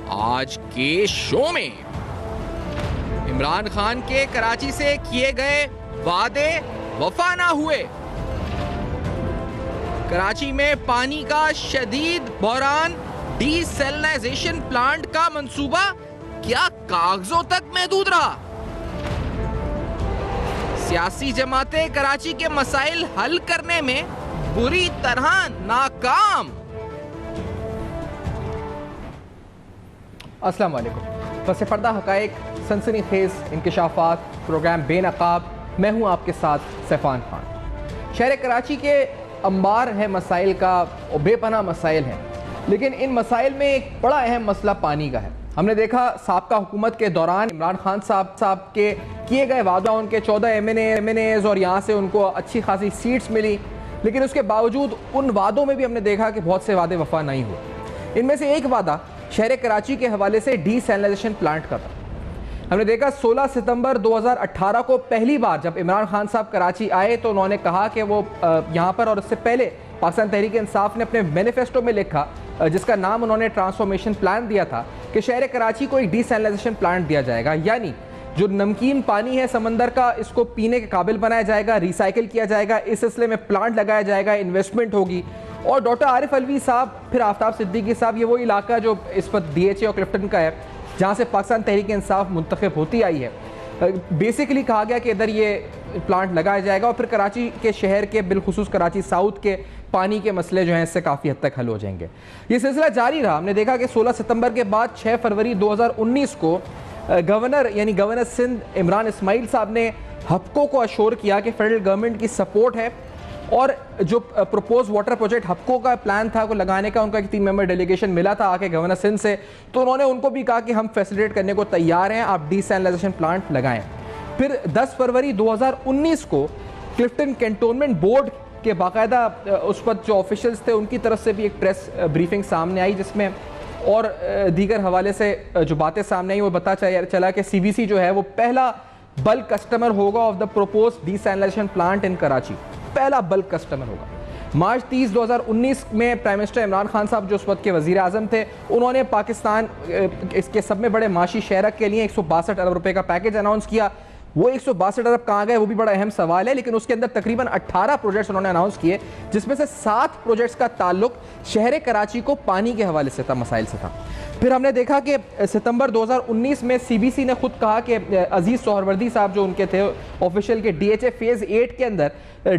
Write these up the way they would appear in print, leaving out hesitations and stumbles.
آج کے شو میں عمران خان کے کراچی سے کیے گئے وعدے وفا نہ ہوئے، کراچی میں پانی کا شدید بحران، ڈی سیلنائزیشن پلانٹ کا منصوبہ کیا کاغذوں تک محدود رہا، سیاسی جماعتیں کراچی کے مسائل حل کرنے میں بری طرح ناکام۔ السلام علیکم، پس پردہ حقائق، سنسنی خیز انکشافات، پروگرام بے نقاب، میں ہوں آپ کے ساتھ سیفان خان۔ شہر کراچی کے انبار ہے مسائل کا اور بے پناہ مسائل ہیں، لیکن ان مسائل میں ایک بڑا اہم مسئلہ پانی کا ہے۔ ہم نے دیکھا سابقہ حکومت کے دوران عمران خان صاحب کے کیے گئے وعدہ، ان کے 14 ایم این ایز اور یہاں سے ان کو اچھی خاصی سیٹس ملی، لیکن اس کے باوجود ان وعدوں میں بھی ہم نے دیکھا کہ بہت سے وعدے وفا نہیں ہوئے۔ ان میں سے ایک وعدہ شہر کراچی کے حوالے سے ڈی سیلنائزیشن پلانٹ کا تھا۔ ہم نے دیکھا 16 ستمبر 2018 کو پہلی بار جب عمران خان صاحب کراچی آئے تو انہوں نے کہا کہ وہ یہاں پر، اور اس سے پہلے پاکستان تحریک انصاف نے اپنے مینیفیسٹو میں لکھا، جس کا نام انہوں نے ٹرانسفارمیشن پلان دیا تھا، کہ شہر کراچی کو ایک ڈی سیلنائزیشن پلانٹ دیا جائے گا، یعنی جو نمکین پانی ہے سمندر کا، اس کو پینے کے قابل بنایا جائے گا، ریسائیکل کیا جائے گا، اس سلسلے میں پلانٹ لگایا جائے گا، انویسٹمنٹ ہوگی۔ اور ڈاکٹر عارف علوی صاحب، پھر آفتاب صدیقی صاحب، یہ وہ علاقہ جو اس وقت ڈی ایچ اے اور کلفٹن کا ہے، جہاں سے پاکستان تحریک انصاف منتخب ہوتی آئی ہے، بیسیکلی کہا گیا کہ ادھر یہ پلانٹ لگایا جائے گا، اور پھر کراچی کے شہر کے بالخصوص کراچی ساؤتھ کے پانی کے مسئلے جو ہیں اس سے کافی حد تک حل ہو جائیں گے۔ یہ سلسلہ جاری رہا۔ ہم نے دیکھا کہ 16 ستمبر کے بعد 6 فروری 2019 کو گورنر سندھ عمران اسماعیل صاحب نے ہپکو کو اشور کیا کہ فیڈرل گورنمنٹ کی سپورٹ ہے، اور جو پروپوز واٹر پروجیکٹ ہپکو کا پلان تھا کو لگانے کا، ان کا ایک 3 ممبر ڈیلیگیشن ملا تھا آ کے گورنر سندھ سے، تو انہوں نے ان کو بھی کہا کہ ہم فیسیلیٹ کرنے کو تیار ہیں، آپ ڈی سیلنائزیشن پلانٹ لگائیں۔ پھر 10 فروری 2019 کو کلفٹن کینٹونمنٹ بورڈ کے باقاعدہ اس وقت جو آفیشلز تھے ان کی طرف سے بھی ایک پریس بریفنگ سامنے آئی، جس میں اور دیگر حوالے سے جو باتیں سامنے آئی وہ بتا چلا کہ سی بی سی جو ہے وہ پہلا بلک کسٹمر ہوگا of the propose desalinization plant in Karachi, پہلا بلک کسٹمر ہوگا۔ مارچ 30 2019 میں پرائم منسٹر عمران خان صاحب جو اس وقت کے وزیر اعظم تھے، انہوں نے پاکستان اس کے سب میں بڑے معاشی شہرک کے لیے 162 ارب روپے کا پیکیج اناؤنس کیا۔ وہ 162 ارب کہاں گئے وہ بھی بڑا اہم سوال ہے، لیکن اس کے اندر تقریباً 18 پروجیکٹس انہوں نے اناؤنس کیے، جس میں سے 7 پروجیکٹس کا تعلق شہر کراچی کو پانی کے حوالے سے تھا، مسائل سے تھا۔ پھر ہم نے دیکھا کہ ستمبر 2019 میں سی بی سی نے خود کہا کہ عزیز سہروردی صاحب جو ان کے تھے آفیشل کے ڈی ایچ اے فیز 8 کے اندر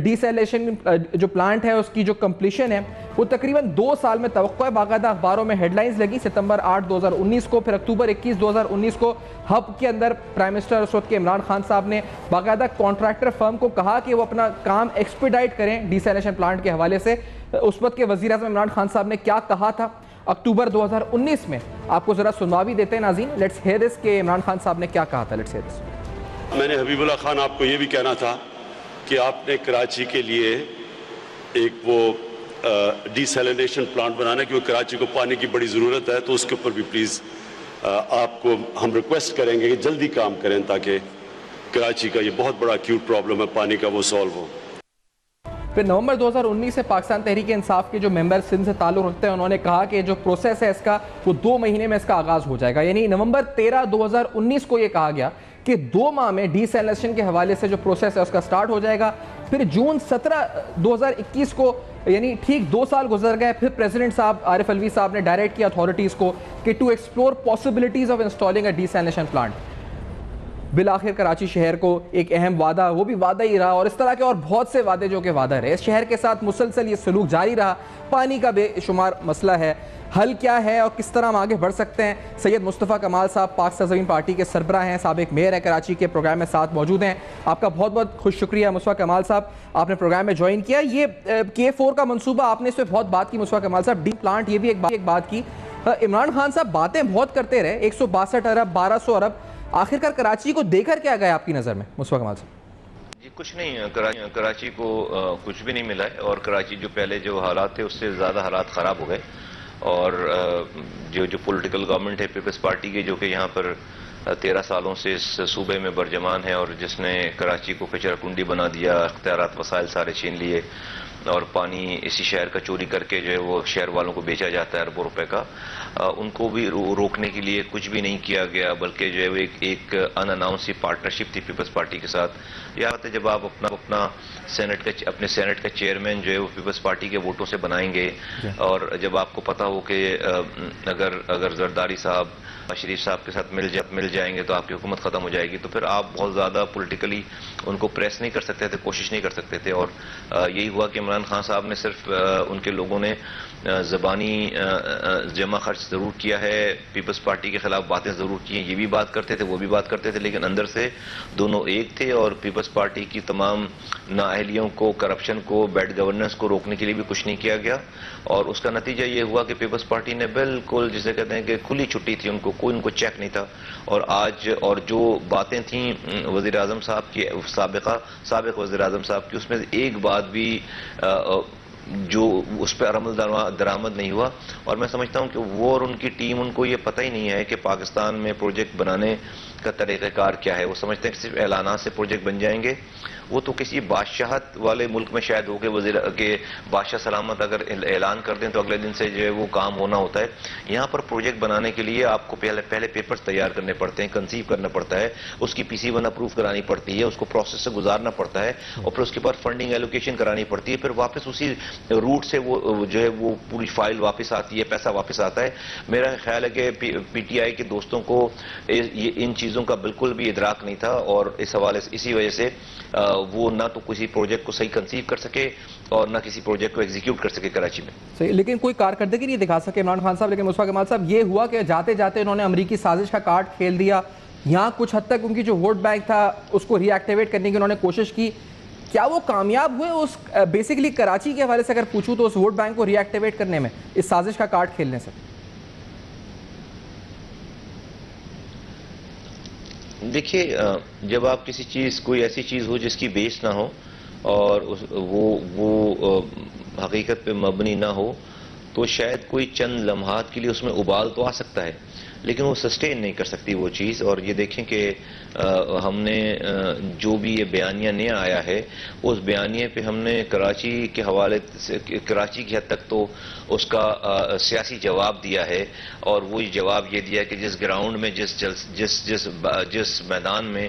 ڈی سیلنائزیشن جو پلانٹ ہے اس کی جو کمپلیشن ہے وہ تقریباً 2 سال میں توقع ہے۔ باقاعدہ اخباروں میں ہیڈ لائنز لگی ستمبر 8 2019 کو، پھر اکتوبر 21 2019 کو ہب کے اندر پرائم منسٹر اس وقت کے عمران خان صاحب نے باقاعدہ کانٹریکٹر فرم کو کہا کہ وہ اپنا کام ایکسپیڈائٹ کریں ڈی سیلنائزیشن پلانٹ کے حوالے سے۔ اس وقت کے وزیر اعظم عمران خان صاحب نے کیا کہا تھا اکتوبر 2019 میں، آپ کو ذرا سنوا بھی دیتے ہیں ناظرین، لیٹس ہیئر دس کہ عمران خان صاحب نے کیا کہا تھا۔ لیٹس ہیئر دس۔ میں نے حبیب اللہ خان آپ کو یہ بھی کہنا تھا کہ آپ نے کراچی کے لیے ایک وہ ڈی سیلنائزیشن پلانٹ بنانا، کیونکہ کراچی کو پانی کی بڑی ضرورت ہے، تو اس کے اوپر بھی پلیز آپ کو ہم ریکویسٹ کریں گے کہ جلدی کام کریں تاکہ کراچی کا یہ بہت بڑا ایکیوٹ پرابلم ہے پانی کا وہ سالو ہو۔ پھر نومبر 2019 سے پاکستان تحریک انصاف کے جو ممبر سندھ سے تعلق رکھتے ہیں انہوں نے کہا کہ جو پروسیس ہے اس کا وہ 2 مہینے میں اس کا آغاز ہو جائے گا، یعنی نومبر 13 2019 کو یہ کہا گیا کہ 2 ماہ میں ڈی سیلنائزیشن کے حوالے سے جو پروسیس ہے اس کا سٹارٹ ہو جائے گا۔ پھر جون 17 2021 کو، یعنی ٹھیک 2 سال گزر گئے، پھر پریزیڈنٹ صاحب عارف علوی صاحب نے ڈائریکٹ کیا اتھارٹیز کو کہ to explore possibilities of installing a desalinization plant. بالآخر کراچی شہر کو ایک اہم وعدہ، وہ بھی وعدہ ہی رہا، اور اس طرح کے اور بہت سے وعدے جو کہ وعدہ رہے۔ اس شہر کے ساتھ مسلسل یہ سلوک جاری رہا۔ پانی کا بے شمار مسئلہ ہے، حل کیا ہے اور کس طرح ہم آگے بڑھ سکتے ہیں؟ سید مصطفیٰ کمال صاحب پاک سرزمین پارٹی کے سربراہ ہیں، سابق میئر ہے کراچی کے، پروگرام میں ساتھ موجود ہیں۔ آپ کا بہت بہت خوش شکریہ مصطفیٰ کمال صاحب، آپ نے پروگرام میں جوائن کیا۔ یہ K4 کا منصوبہ آپ نے اس پہ بہت بات کی مصطفیٰ کمال صاحب، ڈی پلانٹ یہ بھی ایک بات کی۔ عمران خان صاحب باتیں بہت کرتے رہے، 162 ارب 1200 ارب، آخر کار کراچی کو دے کر کیا گیا آپ کی نظر میں مصطفیٰ کمال صاحب؟ جی کچھ نہیں، کراچی کو کچھ بھی نہیں ملا ہے، اور کراچی جو پہلے جو حالات تھے اس سے زیادہ حالات خراب ہو گئے، اور جو پولیٹیکل گورنمنٹ ہے پیپلز پارٹی کی، جو کہ یہاں پر 13 سالوں سے اس صوبے میں برجمان ہے، اور جس نے کراچی کو کچرا کنڈی بنا دیا، اختیارات وسائل سارے چھین لیے، اور پانی اسی شہر کا چوری کر کے جو ہے وہ شہر والوں کو بیچا جاتا ہے اربوں روپے کا، ان کو بھی روکنے کے لیے کچھ بھی نہیں کیا گیا، بلکہ جو ہے وہ ایک ان اناؤنس پارٹنرشپ تھی پیپلز پارٹی کے ساتھ. یا جب آپ اپنا اپنے سینٹ کا چیئرمین جو ہے وہ پیپلز پارٹی کے ووٹوں سے بنائیں گے، اور جب آپ کو پتا ہو کہ اگر زرداری صاحب شریف صاحب کے ساتھ مل جائیں گے تو آپ کی حکومت ختم ہو جائے گی، تو پھر آپ بہت زیادہ پولیٹیکلی ان کو پریس نہیں کر سکتے تھے، کوشش نہیں کر سکتے تھے. اور یہی ہوا کہ عمران خان صاحب نے صرف ان کے لوگوں نے زبانی جمع خرچ ضرور کیا ہے، پیپلز پارٹی کے خلاف باتیں ضرور کی ہیں، یہ بھی بات کرتے تھے وہ بھی بات کرتے تھے، لیکن اندر سے دونوں ایک تھے. اور پیپلز پارٹی کی تمام نااہلیوں کو، کرپشن کو، بیڈ گورننس کو روکنے کے لیے بھی کچھ نہیں کیا گیا. اور اس کا نتیجہ یہ ہوا کہ پیپلز پارٹی نے بالکل جسے کہتے ہیں کہ کھلی چھٹی تھی، ان کو چیک نہیں تھا. اور جو باتیں تھیں وزیر اعظم صاحب کی، سابق وزیر اعظم صاحب کی، اس میں ایک بات بھی جو اس پہ عمل درآمد نہیں ہوا. اور میں سمجھتا ہوں کہ وہ اور ان کی ٹیم، ان کو یہ پتہ ہی نہیں ہے کہ پاکستان میں پروجیکٹ بنانے کا طریقہ کار کیا ہے. وہ سمجھتے ہیں کہ صرف اعلانات سے پروجیکٹ بن جائیں گے. وہ تو کسی بادشاہت والے ملک میں شاید ہو کہ بادشاہ سلامت اگر اعلان کر دیں تو اگلے دن سے جو ہے وہ کام ہونا ہوتا ہے. یہاں پر پروجیکٹ بنانے کے لیے آپ کو پہلے پیپرز تیار کرنے پڑتے ہیں، کنسیو کرنا پڑتا ہے، اس کی PC1 اپروو کرانی پڑتی ہے، اس کو پروسیس سے گزارنا پڑتا ہے، اور پھر اس کے بعد فنڈنگ ایلوکیشن کرانی پڑتی ہے، پھر واپس اسی روٹ سے وہ جو ہے وہ پوری فائل واپس آتی ہے، پیسہ واپس آتا ہے. میرا خیال ہے کہ PTI کے دوستوں کو ان چیزوں کا بالکل بھی ادراک نہیں تھا، اور اس حوالے سے اسی وجہ سے وہ نہ تو کسی پروجیکٹ کو صحیح کنسیو کر سکے اور نہ کسی پروجیکٹ کو ایگزیکیوٹ کر سکے کراچی میں. صحیح، لیکن کوئی کارکردگی نہیں دکھا سکے عمران خان صاحب. لیکن مصطفیٰ کمال صاحب، یہ ہوا کہ جاتے جاتے انہوں نے امریکی سازش کا کارڈ کھیل دیا. یہاں کچھ حد تک ان کی جو ووٹ بینک تھا اس کو ری ایکٹیویٹ کرنے کی انہوں نے کوشش کی. کیا وہ کامیاب ہوئے اس بیسیکلی کراچی کے حوالے سے اگر پوچھوں تو اس ووٹ بینک کو ری ایکٹیویٹ کرنے میں، اس سازش کا کارڈ کھیلنے سے؟ دیکھیے، جب آپ کسی چیز، کوئی ایسی چیز ہو جس کی بیس نہ ہو اور وہ حقیقت پہ مبنی نہ ہو، تو شاید کوئی چند لمحات کے لیے اس میں ابال تو آ سکتا ہے، لیکن وہ سسٹین نہیں کر سکتی وہ چیز. اور یہ دیکھیں کہ ہم نے جو بھی یہ بیانیہ نیا آیا ہے، اس بیانیے پہ ہم نے کراچی کے حوالے سے، کراچی کی حد تک تو اس کا سیاسی جواب دیا ہے. اور وہ جواب یہ دیا کہ جس گراؤنڈ میں، جس میدان میں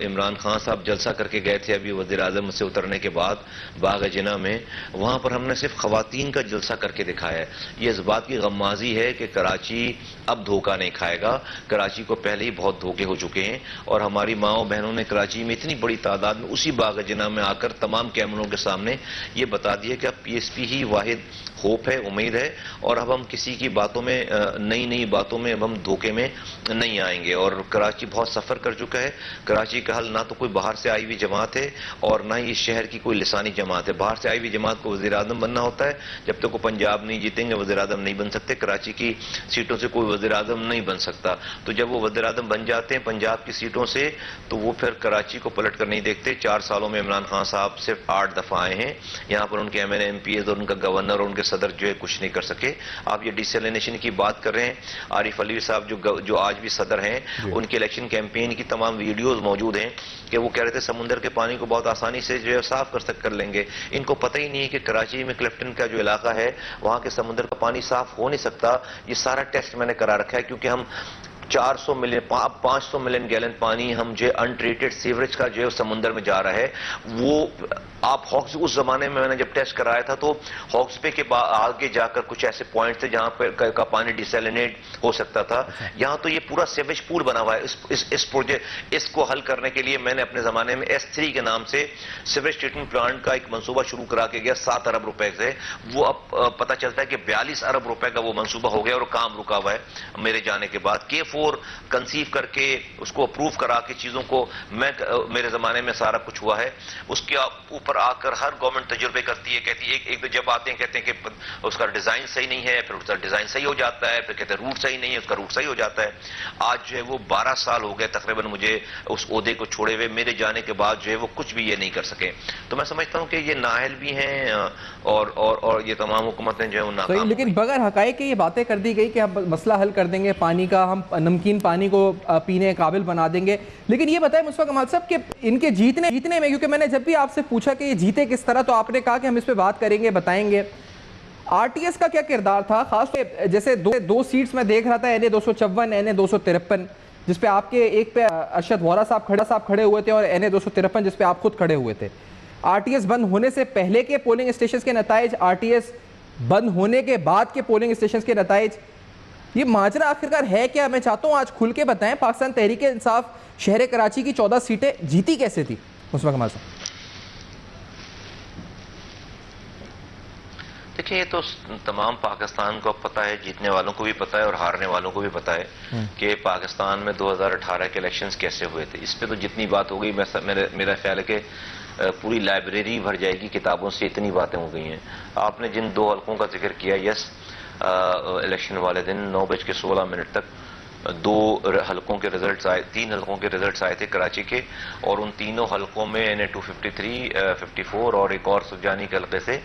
عمران خان صاحب جلسہ کر کے گئے تھے ابھی وزیر اعظم سے اترنے کے بعد باغ جناح میں، وہاں پر ہم نے صرف خواتین کا جلسہ کر کے دکھایا ہے. یہ اس بات کی غمازی ہے کہ کراچی اب دھوکہ نہیں کھائے گا. کراچی کو پہلے ہی بہت دھوکے ہو چکے ہیں، اور ہماری ماؤں بہنوں نے کراچی میں اتنی بڑی تعداد میں اسی باغ جناح میں آ کر تمام کیمروں کے سامنے یہ بتا دیا کہ اب PSP ہی واحد ہوپ ہے، امید ہے، اور اب ہم کسی کی باتوں میں، نئی باتوں میں اب ہم دھوکے میں نہیں آئیں گے. اور کراچی بہت سفر کر چکا ہے. کراچی کا حل نہ تو کوئی باہر سے آئی ہوئی جماعت ہے اور نہ ہی اس شہر کی کوئی لسانی جماعت ہے. باہر سے آئی ہوئی جماعت کو وزیر اعظم بننا ہوتا ہے، جب تک وہ پنجاب نہیں جیتیں گے وزیر اعظم نہیں بن سکتے. کراچی کی سیٹوں سے کوئی وزیر اعظم نہیں بن سکتا. تو جب وہ وزیر اعظم بن جاتے ہیں پنجاب کی سیٹوں سے، تو وہ پھر کراچی کو پلٹ کر نہیں دیکھتے. 4 سالوں میں عمران خان صاحب صرف 8 دفعہ آئے ہیں. یہاں پر ان کے MLA MPs اور ان کا گورنر اور ان کے صدر جو ہے کچھ نہیں کر سکے. آپ یہ ڈیسیلینیشن کی بات کر رہے ہیں، عارف علوی صاحب جو آج بھی صدر ہیں، ان کے الیکشن کیمپین کی تمام ویڈیوز موجود ہیں کہ وہ کہہ رہے تھے سمندر کے پانی کو بہت آسانی سے جو ہے صاف کر لیں گے. ان کو پتہ ہی نہیں ہے کہ کراچی میں کلفٹن کا جو علاقہ ہے وہاں کے سمندر کا پانی صاف ہو نہیں سکتا. یہ سارا ٹیسٹ میں نے کرا رکھا ہے، کیونکہ ہم 500 ملین گیلن پانی ہم جو انٹریٹڈ سیوریج کا جو ہے سمندر میں جا رہا ہے. وہ آپ ہاکس، اس زمانے میں نے جب ٹیسٹ کرایا تھا تو ہاکس پے کے آگے جا کر کچھ ایسے پوائنٹ تھے جہاں پہ کا پانی ڈیسیلینیٹ ہو سکتا تھا. یہاں تو یہ پورا سیویج پول بنا ہوا ہے. اس پروجیکٹ، اس کو حل کرنے کے لیے میں نے اپنے زمانے میں S3 کے نام سے سیویج ٹریٹمنٹ پلانٹ کا ایک منصوبہ شروع کرا کے گیا 7 ارب روپے سے. وہ اب پتہ چلتا ہے کہ 42 ارب روپے کا وہ منصوبہ ہو گیا اور کام رکا ہوا ہے میرے جانے کے بعد. K4 کنسیو کر کے اس کو اپروو کرا کے چیزوں کو میرے زمانے میں سارا کچھ ہوا ہے. اس کے اوپر آ کر ہر گورنمنٹ تجربے کرتی ہے، کہتی ہے ایک جب آتے ہیں کہتے ہیں کہ اس کا ڈیزائن صحیح نہیں ہے، پھر اس کا ڈیزائن صحیح ہو جاتا ہے، پھر کہتے ہیں روٹ صحیح نہیں ہے، اس کا روٹ صحیح ہو جاتا ہے. آج جو ہے وہ 12 سال ہو گئے تقریباً مجھے اس عہدے کو چھوڑے ہوئے. میرے جانے کے بعد جو ہے وہ کچھ بھی یہ نہیں کر سکے. تو میں سمجھتا ہوں کہ یہ نااہل بھی ہیں اور یہ تمام حکومتیں جو ہیں وہ ناکام. لیکن بغیر حقائق کے یہ باتیں کر دی گئی کہ ہم مسئلہ حل کر دیں گے پانی کا. ہم نمکین پانی کو پینے قابل بنا دیں گے. لیکن یہ بتائیں مصطفیٰ کمال صاحب کہ ان کے جیتنے میں، کیونکہ میں نے جب بھی آپ سے پوچھا کہ یہ جیتے کس طرح تو آپ نے کہا کہ ہم اس پہ بات کریں گے، بتائیں گے. آر ٹی ایس کا کیا کردار تھا؟ خاص طور پہ جیسے دو سیٹس میں دیکھ رہا تھا، این اے 254 این اے 253، جس پہ آپ کے ایک پہ ارشد وارا صاحب کھڑے ہوئے تھے اور این اے 253 جس پہ آپ خود کھڑے ہوئے تھے. آر ٹی ایس بند ہونے سے پہلے کے پولنگ اسٹیشنز کے نتائج، آر ٹی ایس بند ہونے کے بعد کے پولنگ اسٹیشنز کے نتائج، یہ ماجرا آخرکار ہے کیا؟ میں چاہتا ہوں آج کھل کے بتائیں. پاکستان تحریک انصاف شہر کراچی کی 14 سیٹیں جیتی کیسے تھی مصطفیٰ کمال صاحب؟ دیکھیں یہ تو تمام پاکستان کو پتہ ہے، جیتنے والوں کو بھی پتہ ہے اور ہارنے والوں کو بھی پتہ ہے کہ پاکستان میں 2018 کے الیکشنز کیسے ہوئے تھے. اس پہ تو جتنی بات ہو گئی، میرا خیال ہے کہ پوری لائبریری بھر جائے گی کتابوں سے، اتنی باتیں ہو گئی ہیں. آپ نے جن 2 حلقوں کا ذکر کیا، یس الیکشن والے دن 9:16 تک 2 حلقوں کے ریزلٹس آئے، 3 حلقوں کے ریزلٹس آئے تھے کراچی کے، اور ان تینوں حلقوں میں این اے 253 54 اور ایک اور سفجانی کے حلقے سے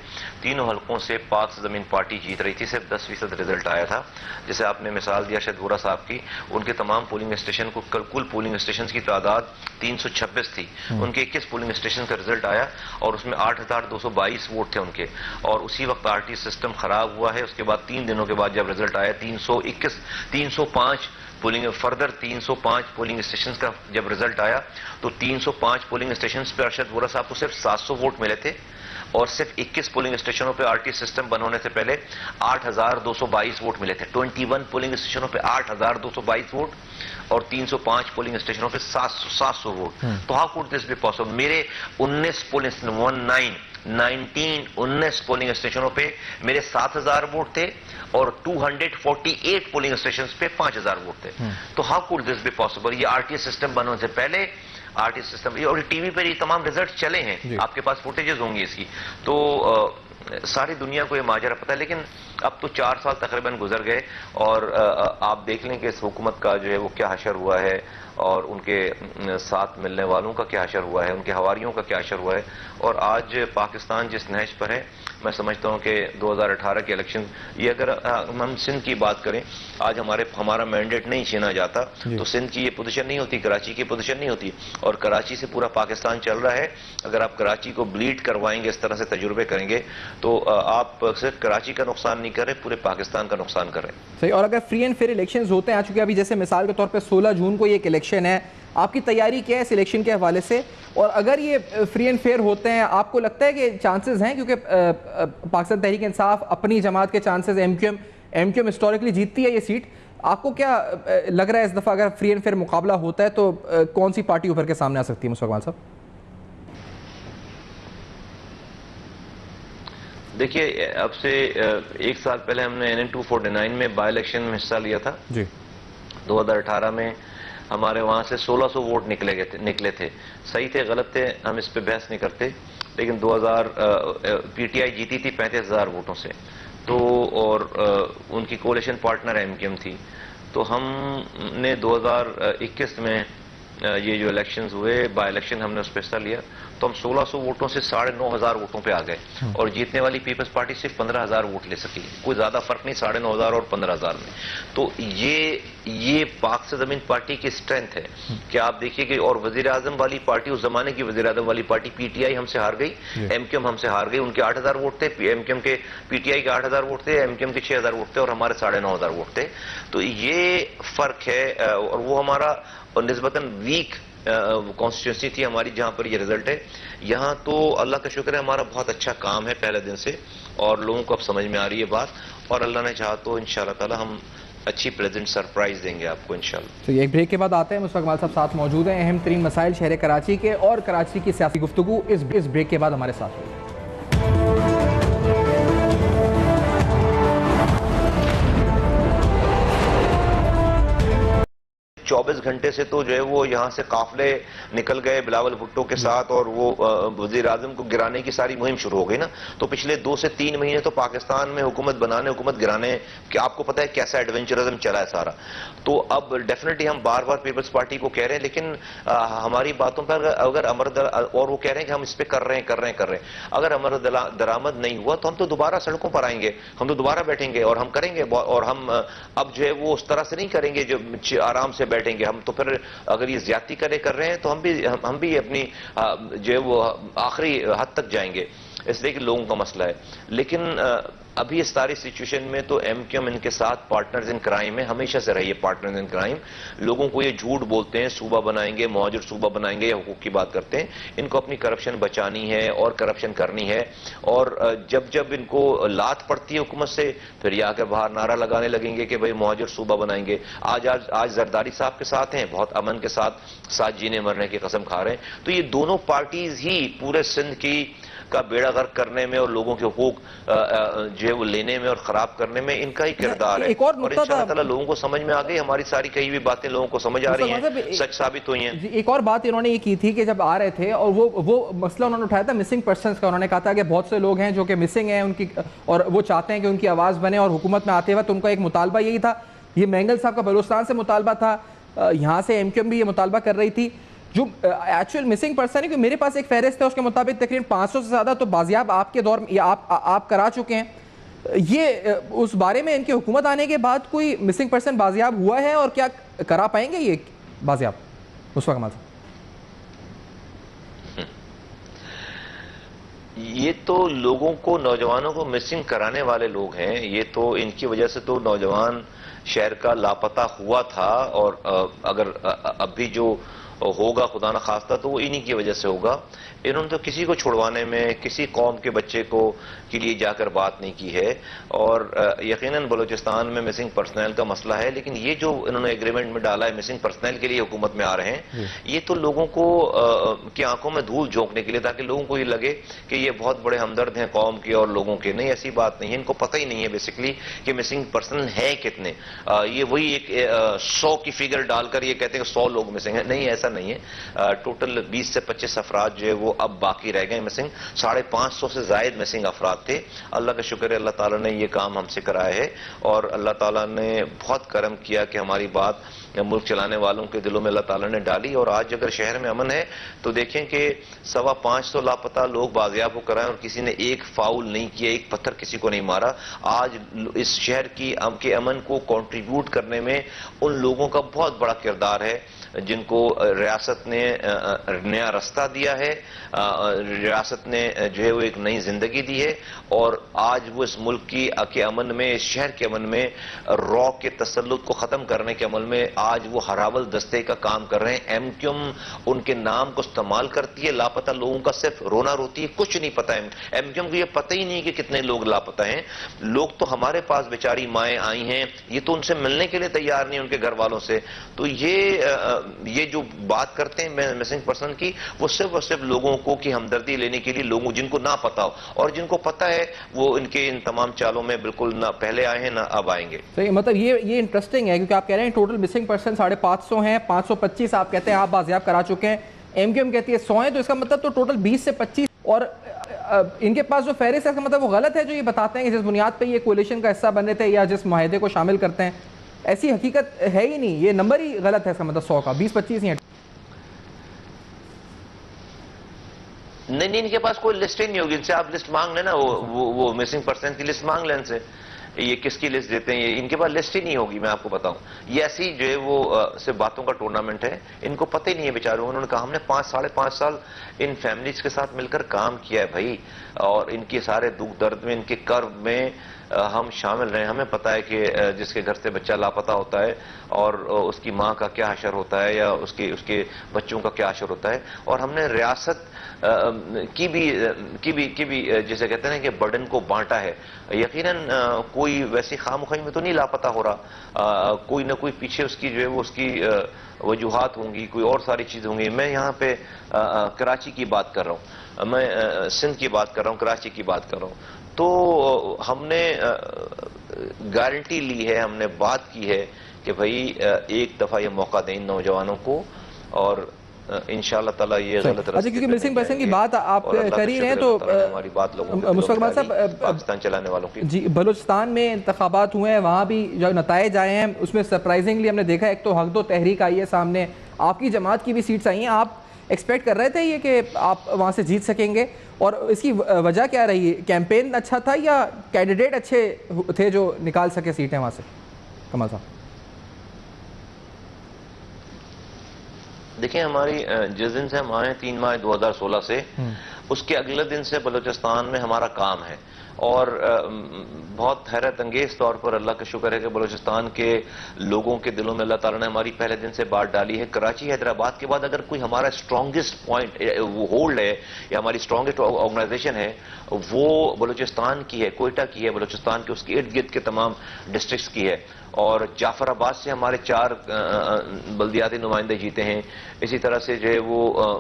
تینوں حلقوں سے پاک زمین پارٹی جیت رہی تھی. صرف 10% ریزلٹ آیا تھا. جیسے آپ نے مثال دیا ارشد وارا صاحب کی، ان کے تمام پولنگ اسٹیشن کو، کل پولنگ اسٹیشنز کی تعداد 326 تھی، ان کے 21 پولنگ اسٹیشن کا ریزلٹ آیا اور اس میں 8222 ووٹ تھے ان کے. اور اسی وقت آر ٹی سسٹم خراب ہوا ہے. اس کے بعد 3 دنوں کے بعد جب ریزلٹ آیا 305 فردر 305 پولنگ اسٹیشنز کا جب ریزلٹ آیا تو 305 پولنگ اسٹیشنز پہ ارشد وارا صاحب کو صرف 700 ووٹ ملے تھے، اور صرف 21 پولنگ اسٹیشنوں پہ آر ٹی سسٹم بند ہونے سے پہلے 8222 ووٹ ملے تھے. 21 پولنگ اسٹیشنوں پہ 8222 ووٹ اور 305 پولنگ اسٹیشنوں پہ 700 ووٹ. تو how could this be possible? میرے 19 پولنگ اسٹیشنوں پہ میرے 7000 ووٹ تھے اور 248 پولنگ اسٹیشنز پہ 5000 ووٹ تھے. تو how could this be possible? یہ آر ٹی سسٹم بند ہونے سے پہلے آر ٹی سسٹم، اور ٹی وی پر یہ تمام ریزلٹ چلے ہیں، آپ کے پاس فوٹیجز ہوں گی اس کی. تو ساری دنیا کو یہ ماجرا پتہ ہے. لیکن اب تو 4 سال تقریباً گزر گئے اور آپ دیکھ لیں کہ اس حکومت کا جو ہے وہ کیا حشر ہوا ہے، اور ان کے ساتھ ملنے والوں کا کیا حشر ہوا ہے، ان کے حواریوں کا کیا حشر ہوا ہے. اور آج پاکستان جس نہج پر ہے، میں سمجھتا ہوں کہ 2018 کے الیکشن، یہ اگر ہم سندھ کی بات کریں، آج ہمارا مینڈیٹ نہیں چھینا جاتا تو سندھ کی یہ پوزیشن نہیں ہوتی، کراچی کی پوزیشن نہیں ہوتی، اور کراچی سے پورا پاکستان چل رہا ہے. اگر آپ کراچی کو بلیڈ کروائیں گے، اس طرح سے تجربے کریں گے، تو آپ صرف کراچی کا نقصان نہیں کر رہے، پورے پاکستان کا نقصان کر رہے ہیں. صحیح. اور اگر فری اینڈ فیئر الیکشنز ہوتے ہیں، چونکہ ابھی جیسے مثال کے طور پہ 16 جون کو یہ ایک الیکشن ہے، آپ کی تیاری کیا ہے اس الیکشن کے حوالے سے؟ اور اگر یہ فری اینڈ فیئر ہوتے ہیں، آپ کو لگتا ہے کہ چانسز ہیں، کیونکہ پاکستان تحریک انصاف اپنی جماعت کے chances, M Q M historically جیتتی ہے یہ سیٹ، آپ کو کیا لگ رہا ہے اس دفعہ اگر فری اینڈ فیئر مقابلہ ہوتا ہے تو کون سی پارٹی ابھر کے سامنے آ سکتی ہے مصطفیٰ کمال صاحب؟ دیکھیے، اب سے 1 سال پہلے ہم نے NN249 میں بائی الیکشن میں حصہ لیا تھا. 2018 میں ہمارے وہاں سے 1600 ووٹ نکلے تھے. صحیح تھے غلط تھے ہم اس پہ بحث نہیں کرتے، لیکن پی ٹی آئی جیتی تھی 35,000 ووٹوں سے، تو اور ان کی coalition partner M Q M تھی. تو ہم نے 2021 میں یہ جو الیکشنز ہوئے بائی الیکشن، ہم نے اس پہ حصہ لیا تو ہم 1600 ووٹوں سے 9,500 ووٹوں پہ آ گئے، اور جیتنے والی پیپلز پارٹی صرف 15,000 ووٹ لے سکی. کوئی زیادہ فرق نہیں 9,500 اور 15,000 میں. تو یہ پاک سے زمین پارٹی کی اسٹرینتھ ہے کہ آپ دیکھیے کہ، اور وزیر اعظم والی پارٹی، اس زمانے کی وزیر اعظم والی پارٹی پی ٹی آئی ہم سے ہار گئی، ایم کیو ایم ہم سے ہار گئی. ان کے 8,000 ووٹ تھے، ایم کیو ایم کے، پی ٹی آئی کے 8,000 ووٹ تھے، ایم کیو ایم کے 6,000 ووٹ تھے، اور ہمارے 9,500 ووٹ تھے. تو یہ فرق ہے، اور وہ ہمارا نسبتاً ویک کانسٹیٹوئنسی تھی ہماری جہاں پر یہ رزلٹ ہے. یہاں تو اللہ کا شکر ہے ہمارا بہت اچھا کام ہے پہلے دن سے، اور لوگوں کو اب سمجھ میں آ رہی ہے بات، اور اللہ نے چاہا تو انشاءاللہ تعالی ہم اچھی پریزنٹ سرپرائز دیں گے آپ کو انشاءاللہ. تو یہ ایک بریک کے بعد آتے ہیں. مصطفیٰ کمال صاحب ساتھ موجود ہیں. اہم ترین مسائل شہر کراچی کے اور کراچی کی سیاسی گفتگو اس بریک کے بعد ہمارے ساتھ ہوئی. 24 گھنٹے سے تو جو ہے وہ یہاں سے قافلے نکل گئے بلاول بھٹو کے ساتھ اور وہ وزیر اعظم کو گرانے کی ساری مہم شروع ہو گئی نا. تو پچھلے 2 سے 3 مہینے تو پاکستان میں حکومت بنانے حکومت گرانے کہ آپ کو پتہ ہے کیسا ایڈونچرزم چلا ہے سارا. تو اب ڈیفینیٹلی ہم بار بار پیپلز پارٹی کو کہہ رہے ہیں لیکن ہماری باتوں پر اگر اور وہ کہہ رہے ہیں کہ ہم اس پہ کر رہے ہیں اگر عمر درآمد نہیں ہوا تو ہم تو دوبارہ سڑکوں پر آئیں گے, ہم تو دوبارہ بیٹھیں گے اور ہم کریں گے. اور ہم اب جو ہے وہ اس طرح سے نہیں کریں گے جو آرام سے بیٹھیں گے. ہم تو پھر اگر یہ زیادتی کر رہے ہیں تو ہم بھی اپنی جو ہے وہ آخری حد تک جائیں گے. اس لیے کہ لوگوں کا مسئلہ ہے. لیکن ابھی اس ساری سچویشن میں تو ایم کیو ایم ان کے ساتھ پارٹنرز ان کرائم ہے, ہمیشہ سے رہی ہے پارٹنرز ان کرائم. لوگوں کو یہ جھوٹ بولتے ہیں صوبہ بنائیں گے, مہاجر صوبہ بنائیں گے یا حقوق کی بات کرتے ہیں. ان کو اپنی کرپشن بچانی ہے اور کرپشن کرنی ہے. اور جب ان کو لات پڑتی ہے حکومت سے پھر یہ آ کے باہر نعرہ لگانے لگیں گے کہ بھئی مہاجر صوبہ بنائیں گے. آج زرداری صاحب کے ساتھ ہیں, بہت امن کے ساتھ جینے مرنے کی قسم کھا رہے ہیں. تو یہ دونوں پارٹیز ہی پورے سندھ کا بیڑا غرق کرنے میں اور لوگوں کے حقوق جو ہے وہ لینے میں اور خراب کرنے میں ان کا ہی کردار ہے. اور انشاءاللہ تعالیٰ لوگوں کو سمجھ میں آ گئی, ہماری ساری کہی ہوئی باتیں لوگوں کو سمجھ آ رہی ہیں, سچ ثابت ہوئی ہیں. ایک اور بات انہوں نے یہ کی تھی کہ جب آ رہے تھے اور وہ مسئلہ انہوں نے اٹھایا تھا مسنگ پرسنز کا. انہوں نے کہا تھا کہ بہت سے لوگ ہیں جو کہ مسنگ ہیں ان کی, اور وہ چاہتے ہیں کہ ان کی آواز بنے, اور حکومت میں آتے وقت ان کا ایک مطالبہ یہی تھا. یہ مینگل صاحب کا بلوچستان سے مطالبہ تھا, یہاں سے ایم کیو ایم بھی یہ مطالبہ کر رہی تھی. جو ایکچوئل مسنگ پرسن ہے کہ میرے پاس ایک فہرست ہے, اس کے مطابق تقریباً 500 سے زیادہ تو بازیاب آپ کے دور میں آپ کرا چکے ہیں. یہ اس بارے میں ان کی حکومت آنے کے بعد کوئی مسنگ پرسن بازیاب ہوا ہے اور کیا کرا پائیں گے یہ بازیاب مصطفیٰ کمال صاحب؟ یہ تو لوگوں کو, نوجوانوں کو مسنگ کرانے والے لوگ ہیں. یہ تو ان کی وجہ سے تو نوجوان شہر کا لاپتہ ہوا تھا, اور اگر اب بھی جو ہوگا خدا نہ خواستہ تو وہ انہی کی وجہ سے ہوگا. انہوں نے تو کسی کو چھڑوانے میں, کسی قوم کے بچے کے لیے جا کر بات نہیں کی ہے. اور یقیناً بلوچستان میں مسنگ پرسنل کا مسئلہ ہے, لیکن یہ جو انہوں نے ایگریمنٹ میں ڈالا ہے مسنگ پرسنل کے لیے حکومت میں آ رہے ہیں, یہ تو لوگوں کو کی آنکھوں میں دھول جھونکنے کے لیے, تاکہ لوگوں کو یہ لگے کہ یہ بہت بڑے ہمدرد ہیں قوم کے اور لوگوں کے. نہیں, ایسی بات نہیں ہے. ان کو پتہ ہی نہیں ہے بیسکلی کہ مسنگ پرسن ہے کتنے. یہ وہی ایک 100 کی فگر ڈال کر یہ کہتے ہیں کہ 100 لوگ مسنگ ہیں. نہیں, ایسا نہیں ہے. ٹوٹل 20 سے 25 افراد جو ہے وہ اب باقی رہ گئے مسنگ. 550 سے زائد مسنگ افراد تھے. اللہ کا شکر ہے, اللہ تعالیٰ نے یہ کام ہم سے کرایا ہے, اور اللہ تعالیٰ نے بہت کرم کیا کہ ہماری بات ملک چلانے والوں کے دلوں میں اللہ تعالیٰ نے ڈالی. اور آج اگر شہر میں امن ہے تو دیکھیں کہ 550 لاپتہ لوگ بازیاب ہو کرائیں, اور کسی نے ایک فاؤل نہیں کیا, ایک پتھر کسی کو نہیں مارا. آج اس شہر کے امن کو کنٹریبیوٹ کرنے میں ان لوگوں کا بہت بڑا کردار ہے جن کو ریاست نے نیا رستہ دیا ہے, ریاست نے جو ہے وہ ایک نئی زندگی دی ہے. اور آج وہ اس ملک کے امن میں, اس شہر کے امن میں, روک کے تسلط کو ختم کرنے کے عمل میں آج وہ ہراول دستے کا کام کر رہے ہیں. ایم کیو ایم ان کے نام کو استعمال کرتی ہے, لاپتہ لوگوں کا صرف رونا روتی ہے, کچھ نہیں پتا. ایم کیو ایم کو یہ پتہ ہی نہیں کہ کتنے لوگ لاپتہ ہیں. لوگ تو ہمارے پاس بیچاری مائیں آئی ہیں, یہ تو ان سے ملنے کے لیے تیار نہیں ان کے گھر والوں سے. تو یہ جو بات کرتے ہیں مسنگ پرسن کی, وہ صرف اور صرف لوگوں کو کی ہمدردی لینے کے لیے, لوگوں جن کو نہ پتا ہو, اور جن کو پتا ہے وہ ان کے ان تمام چالوں میں بالکل نہ پہلے آئے ہیں نہ اب آئیں گے. صحیح, مطلب یہ انٹرسٹنگ ہے کیونکہ آپ کہہ رہے ہیں ٹوٹل مسنگ پرسن 550 ہیں, 525 آپ کہتے ہیں آپ بازیاب کرا چکے ہیں, ایم کیو ایم کہتی ہے 100 ہیں, تو اس کا مطلب تو ٹوٹل 20 سے 25. اور ان کے پاس جو فہرست ہے اس کا مطلب وہ غلط ہے جو یہ بتاتے ہیں کہ جس بنیاد پہ یہ کولیشن کا حصہ بنے تھے یا جس معاہدے کو شامل کرتے ہیں, ایسی حقیقت ہے ہی نہیں. یہ نمبر ہی غلط ہے, اس کا مطلب 100 کا 20-25 ہی ہیں. نہیں, ان کے پاس کوئی لسٹ ہی نہیں ہوگی. ان سے آپ لسٹ مانگ لیں نا, وہ مسنگ پرسن کی لسٹ مانگ لیں ان سے, یہ کس کی لسٹ دیتے ہیں. ان کے پاس لسٹ ہی نہیں ہوگی, میں آپ کو بتاؤں. یہ ایسی جو ہے وہ صرف باتوں کا ٹورنامنٹ ہے, ان کو پتہ ہی نہیں ہے بیچاروں. انہوں نے کہا ہم نے 5-5.5 سال ان فیملیز کے ساتھ مل کر کام کیا ہے بھائی, اور ان کے سارے دکھ درد میں, ان کے کرب میں ہم شامل رہے. ہمیں پتہ ہے کہ جس کے گھر سے بچہ لاپتہ ہوتا ہے اور اس کی ماں کا کیا حشر ہوتا ہے یا اس کے بچوں کا کیا حشر ہوتا ہے. اور ہم نے ریاست کی بھی جسے کہتے ہیں کہ برڈن کو بانٹا ہے. یقیناً کوئی ویسی خامخواہی میں تو نہیں لاپتہ ہو رہا, کوئی نہ کوئی پیچھے اس کی جو ہے وہ اس کی وجوہات ہوں گی, کوئی اور ساری چیز ہوں گی. میں یہاں پہ کراچی کی بات کر رہا ہوں, میں سندھ کی بات کر رہا ہوں, کراچی کی بات کر رہا ہوں. تو ہم نے گارنٹی لی ہے, ہم نے بات کی ہے کہ بھائی ایک دفعہ یہ موقع دیں نوجوانوں کو, اور انشاءاللہ تعالیٰ یہ غلط اچھا, کیونکہ مسنگ پرسن کی بات آپ کر ہی رہے ہیں تو ہماری بات لوگوں مشفق احمد صاحب, پاکستان چلانے والوں کی, جی بلوچستان میں انتخابات ہوئے ہیں, وہاں بھی جو نتائج آئے ہیں اس میں سرپرائزنگلی ہم نے دیکھا ایک تو حق دو تحریک آئی ہے سامنے, آپ کی جماعت کی بھی سیٹس آئی ہیں, آپ ایکسپیکٹ کر رہے تھے یہ کہ آپ وہاں سے جیت سکیں گے, اور اس کی وجہ کیا رہی, کیمپین اچھا تھا یا کینڈیڈیٹ اچھے تھے جو نکال سکے سیٹیں وہاں سے؟ کمال صاحب دیکھیں, ہماری جس دن سے ہم آئے 3 ماہ 2016 سے, اس کے اگلے دن سے بلوچستان میں ہمارا کام ہے, اور بہت حیرت انگیز طور پر اللہ کا شکر ہے کہ بلوچستان کے لوگوں کے دلوں میں اللہ تعالیٰ نے ہماری پہلے دن سے بات ڈالی ہے. کراچی حیدرآباد کے بعد اگر کوئی ہمارا اسٹرانگسٹ پوائنٹ ہولڈ ہے یا ہماری اسٹرانگسٹ آرگنائزیشن ہے, وہ بلوچستان کی ہے, کوئٹہ کی ہے, بلوچستان کے اس کے ارد گرد کے تمام ڈسٹرکٹس کی ہے. اور جعفر آباد سے ہمارے 4 بلدیاتی نمائندے جیتے ہیں. اسی طرح سے جو ہے وہ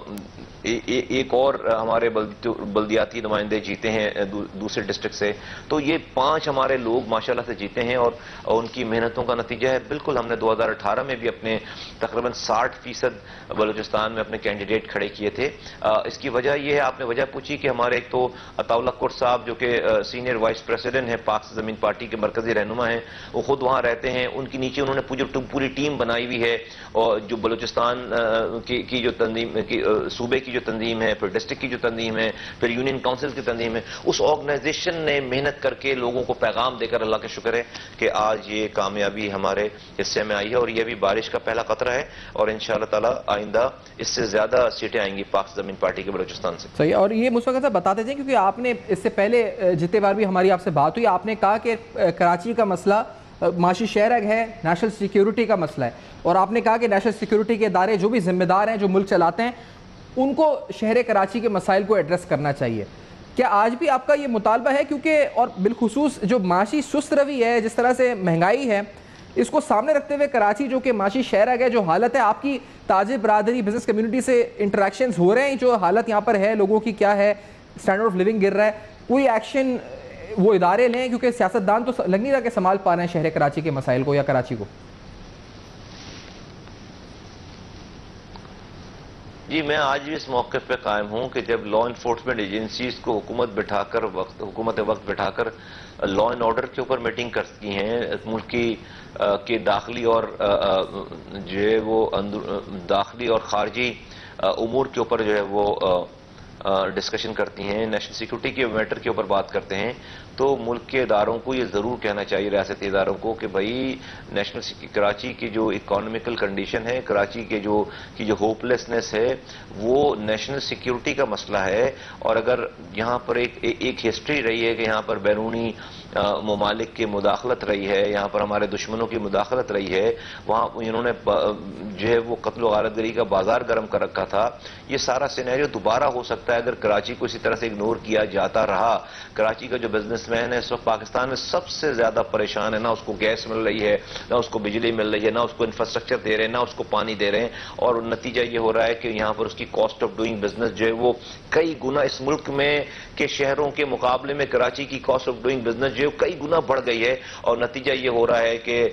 ایک اور ہمارے بلدیاتی نمائندے جیتے ہیں دوسرے ڈسٹرکٹ سے. تو یہ 5 ہمارے لوگ ماشاءاللہ سے جیتے ہیں, اور ان کی محنتوں کا نتیجہ ہے. بالکل ہم نے 2018 میں بھی اپنے تقریباً 60% بلوچستان میں اپنے کینڈیڈیٹ کھڑے کیے تھے. اس کی وجہ یہ ہے, آپ نے وجہ پوچھی کہ ہمارے ایک تو عطاءاللہ کور صاحب جو کہ سینئر وائس پریزیڈنٹ ہیں, پاک زمین پارٹی کے مرکزی رہنما ہیں, وہ خود وہاں رہتے ہیں. ان کے نیچے انہوں نے پوری ٹیم بنائی ہوئی ہے, اور جو بلوچستان کی جو تنظیم صوبے کی جو تنظیم ہے, پھر ڈسٹرکٹ کی جو تنظیم ہے, پھر یونین کونسل کی تنظیم ہے, اس آرگنائزیشن نے محنت کر کے لوگوں کو پیغام دے کر اللہ کا شکر ہے کہ آج یہ کامیابی ہمارے حصے میں آئی ہے. اور یہ بھی بارش کا پہلا قطرہ ہے, اور انشاءاللہ تعالی آئندہ اس سے زیادہ سیٹیں آئیں گی پاک زمین پارٹی کے بلوچستان سے. صحیح. اور یہ مشفق صاحب بتاتے تھے, کیونکہ آپ نے اس سے پہلے جتنے بار بھی ہماری آپ سے بات ہوئی, آپ نے کہا کہ کراچی کا مسئلہ معاشی شہرگ ہے, نیشنل سیکیورٹی کا مسئلہ ہے, اور آپ نے کہا کہ نیشنل سیکیورٹی کے ادارے جو بھی ذمہ دار ہیں, جو ملک چلاتے ہیں, ان کو شہر کراچی کے مسائل کو ایڈریس کرنا چاہیے. کیا آج بھی آپ کا یہ مطالبہ ہے؟ کیونکہ اور بالخصوص جو معاشی سست روی ہے, جس طرح سے مہنگائی ہے, اس کو سامنے رکھتے ہوئے کراچی جو کہ معاشی شہرگ ہے, جو حالت ہے, آپ کی تاجر برادری بزنس کمیونٹی سے انٹریکشنز ہو رہے ہیں, جو حالت یہاں پر ہے لوگوں کی کیا ہے, اسٹینڈرڈ آف لیونگ گر رہا ہے, کوئی ایکشن وہ ادارے لیں؟ کیونکہ سیاستدان تو لگ نہیں رہا کہ سنبھال پا رہے ہیں شہر کراچی کے مسائل کو یا کراچی کو. جی, میں آج بھی اس موقع پہ قائم ہوں کہ جب لا انفورسمنٹ ایجنسیز کو حکومت وقت بٹھا کر لا اینڈ آرڈر کے اوپر میٹنگ کرتی ہیں, ملک کے داخلی اور جو ہے وہ داخلی اور خارجی امور کے اوپر جو ہے وہ ڈسکشن کرتی ہیں, نیشنل سیکورٹی کے میٹر کے اوپر بات کرتے ہیں, تو ملک کے اداروں کو یہ ضرور کہنا چاہیے, ریاستی اداروں کو, کہ بھائی کراچی کی جو اکانومیکل کنڈیشن ہے, کراچی کے کی جو ہوپ لیسنس ہے, وہ نیشنل سیکیورٹی کا مسئلہ ہے. اور اگر یہاں پر ایک ہسٹری رہی ہے کہ یہاں پر بیرونی ممالک کی مداخلت رہی ہے, یہاں پر ہمارے دشمنوں کی مداخلت رہی ہے, وہاں انہوں نے جو ہے وہ قتل و غارت گری کا بازار گرم کر رکھا تھا. یہ سارا سینیریو دوبارہ ہو سکتا ہے اگر کراچی کو اسی طرح سے اگنور کیا جاتا رہا. کراچی کا جو بزنس مین ہے اس وقت پاکستان میں سب سے زیادہ پریشان ہے, نہ اس کو گیس مل رہی ہے, نہ اس کو بجلی مل رہی ہے, نہ اس کو انفراسٹرکچر دے رہے ہیں, نہ اس کو پانی دے رہے ہیں, اور نتیجہ یہ ہو رہا ہے کہ یہاں پر اس کی کاسٹ آف ڈوئنگ بزنس جو ہے وہ کئی گنا اس ملک میں کے شہروں کے مقابلے میں کراچی کی کاسٹ آف ڈوئنگ بزنس جو ہے کئی گنا بڑھ گئی ہے. اور نتیجہ یہ ہو رہا ہے کہ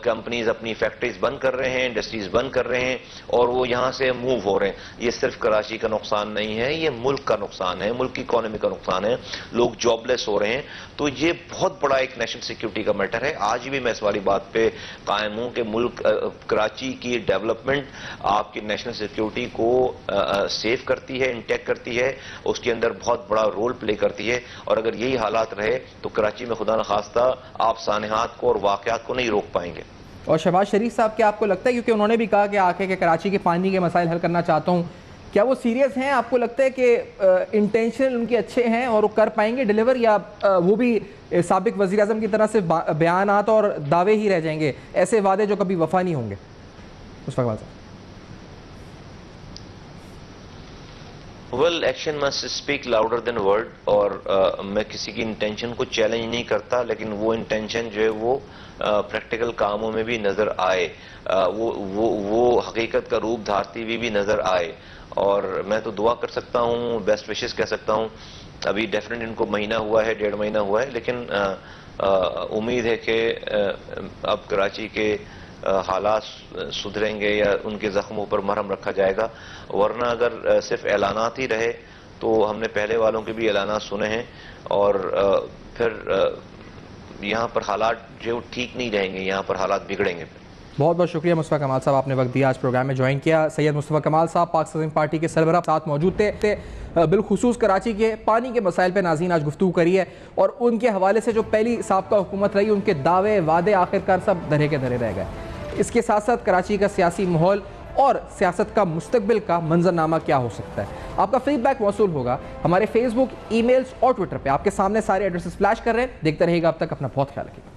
کمپنیز اپنی فیکٹریز بند کر رہے ہیں, انڈسٹریز بند کر رہے ہیں, اور وہ یہاں سے موو ہو رہے ہیں. یہ صرف کراچی کا نقصان نہیں ہے, یہ ملک کا نقصان ہے, ملک کی اکانومی کا نقصان ہے, لوگ جاب لیس ہو رہے ہیں. تو یہ بہت بڑا ایک نیشنل سیکیورٹی کا میٹر ہے. آج بھی میں اس والی بات پہ قائم ہوں کہ ملک کراچی کی ڈیولپمنٹ آپ کی نیشنل سیکیورٹی کو سیو کرتی ہے, انٹیک کرتی ہے, اس کے اندر بہت بڑا رول پلے کرتی ہے. اور اگر یہی حالات رہے تو کراچی میں خدا نخواستہ آپ سانحات کو اور واقعات کو نہیں روک پائیں گے. اور شہباز شریف صاحب کیا آپ کو لگتا ہے, کیونکہ انہوں نے بھی کہا کہ آ کے کراچی کے پانی کے مسائل حل کرنا چاہتا ہوں, کیا وہ سیریس ہیں؟ آپ کو لگتا ہے کہ انٹینشن ان کے اچھے ہیں اور وہ کر پائیں گے ڈیلیور, یا وہ بھی سابق وزیر اعظم کی طرح سے بیانات اور دعوے ہی رہ جائیں گے, ایسے وعدے جو کبھی وفا نہیں ہوں گے؟ مشفق صاحب. Well, action must speak louder than word. اور میں کسی کی انٹینشن کو چیلنج نہیں کرتا, لیکن وہ انٹینشن جو ہے وہ پریکٹیکل کاموں میں بھی نظر آئے, وہ حقیقت کا روپ دھارتی ہوئی بھی نظر آئے. اور میں تو دعا کر سکتا ہوں, بیسٹ وشز کہہ سکتا ہوں. ابھی ڈیفینیٹ ان کو مہینہ ہوا ہے, 1.5 مہینہ ہوا ہے, لیکن امید ہے کہ اب کراچی کے حالات سدھریں گے یا ان کے زخموں پر مرہم رکھا جائے گا، ورنہ اگر صرف اعلانات ہی رہے تو ہم نے پہلے والوں کے بھی اعلانات سنے ہیں اور پھر یہاں پر حالات جو ٹھیک نہیں رہیں گے، یہاں پر حالات بگڑیں گے. بہت بہت شکریہ مصطفیٰ کمال صاحب، آپ نے وقت دیا، آج پروگرام میں جوائن کیا. سید مصطفیٰ کمال صاحب پاکستان عظیم پارٹی کے سربراہ ساتھ موجود تھے. بالخصوص کراچی کے پانی کے مسائل پہ ناظرین آج گفتگو کری ہے اور ان کے حوالے سے جو پہلی سابقہ حکومت رہی ان کے دعوے وعدے آخرکار سب دھرے کے دھرے رہ گئے. اس کے ساتھ ساتھ کراچی کا سیاسی ماحول اور سیاست کا مستقبل کا منظرنامہ کیا ہو سکتا ہے. آپ کا فیڈ بیک موصول ہوگا ہمارے فیس بک، ای میلز اور ٹویٹر پہ. آپ کے سامنے سارے ایڈریسز فلیش کر رہے ہیں. دیکھتے رہیے گا. اب تک اپنا بہت خیال رکھیے.